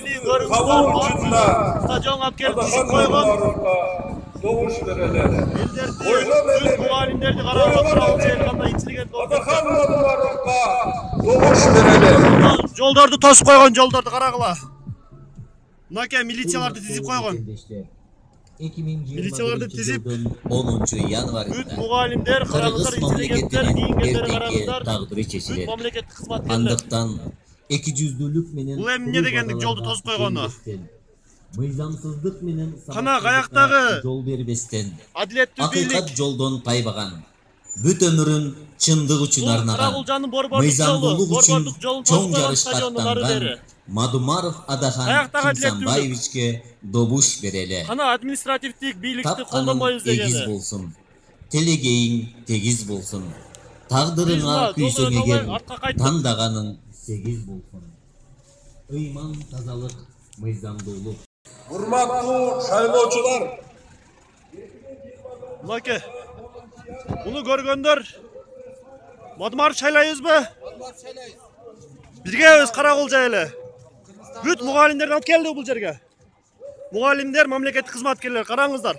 Eli görüntüler Kabul var. ucunda Stadion alıp gelip dizip Adakan koygan. Maruf'a doğuş vereler. Ellerdi, bu alimlerdi karanlık Karaolca elkanda intelligent olup ketken. Adakan Maruf'a doğuş vereler. Joldardı tosip koygan, joldardı karagıla. Nake milisiyalardı dizip koygan. Milisiyalardı dizip 10 yanvarında büyük muğalimler, karagızlar, Kırgız intelligentler, memleketinin giyingenleri erteki karagızlar, taqdiri büyük çeşilir. memleket hizmetkerler. Andıktan 200'lülük menen Bu emine degendik joldu tosip koygonu. Mıйзамсыздык менен Kana kayaktağı жол бербестен adiletli акыйкат birlik. жолдон тайбаган бүт өмүрүн чындык үчүн арнаган Karaolcanın borborduk мыйзамдуулук yolu, үчүн borborduk yolun чоң tosip koygan жарышка stadionun arı аттанган beri. Мадумаров Адахан Аяктагы адилеттүүлүк. Кимсанбаевичке добуш берели. Kana administratiftik birlikti Тапканың koldamayız эгиз degeni. болсун, телегейиң тегиз болсун, тагдырыңа Бизла, күйсөң жолдон эгер оңой артка кайттык. тандаганың сегиз болсун. Ыйман тазалык, мыйзамдуулук. Hurmatlı şaylooçular, Nake. Bunu görgöndür. Madumar şaylayız mı? Birge öz Karakolca ele. Büt muğalimlerden alıp geldi bu жерге. Muğalimler, memleket hizmetkerler, karаңыздар.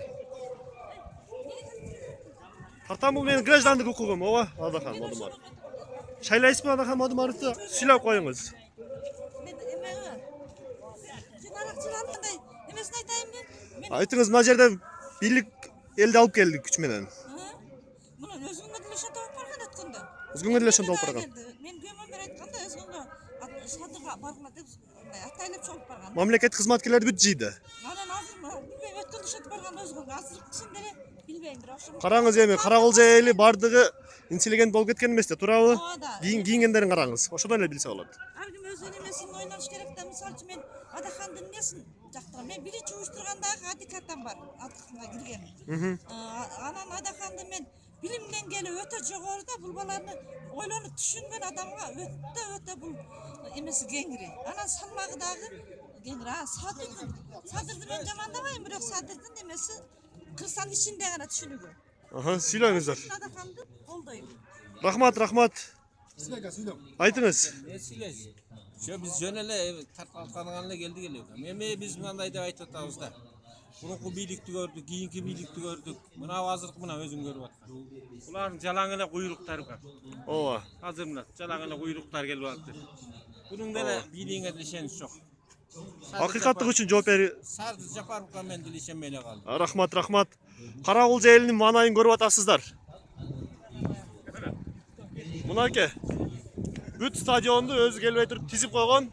Tartan bu menin grajdanlık hukugum, ova. Adakan, Madumar. Şaylayız mı Adakan Madumar'ı silap koyunuz. Айтыңыз, мына жерде бийлик элди алып келди күч менен. Мына өзүңгө деле шат алып барган айтканда. Өзгөңгө деле шат алып барган. Мен көмөмөр айтканда өзүңгө садырга баргыла деп атайлап чогуп барган. Мамлекет кызматкерлери бүт жийди. Анан азыр билбейм өткөндө шат барган өзүңгө азыркысын деле билбейм бирок ошо. Караңыз эми Караколжа эли бардыгы интеллигент болуп кеткен эмес да, туурабы? Кийингендерин караңыз. Ошодон эле билсе болот. Ар ким өз немесин ойлош керек да. Мисалы үчүн мен Адахандын эмесин жактырам. Мен биринчи уюштургандагы адикатам бар. Адыкына кирген. Анан Адаханды мен билим деңгээли өтө жогору да, бул баланы ойлонуп түшүнгөн адамга өтө бул эмеси кеңири. Анан салмагы дагы кеңири. Садырды мен жамандабайм, бирок Садырдын эмеси кырсан ичинде гана түшүнүгү. Сүйлөңүздөр. Адаханды колдойм. Рахмат. Айтыңыз. Şu biz jönele tartkalkanına geldi geliyor. Meme biz mınday da aytып атабыз да. Burunku birlikti gördük, kiyinki birlikti gördük. Mına hazırlık mına özün görüp atkan. Buların jalangına kuyruktары бар. Ооба. Hazır mına jalangına kuyruklar gelip attı. Bunun da birliğine dilişeniz çok. Акыйкаттык үчүн жооп бери. Sardı Japarovka men dilişenmeyle kaldı. Рахмат. Караколжа элинин маанайын көрүп атасыздар. Мынаке. Бүт стадионду өзү келбей туруп тизип койгон.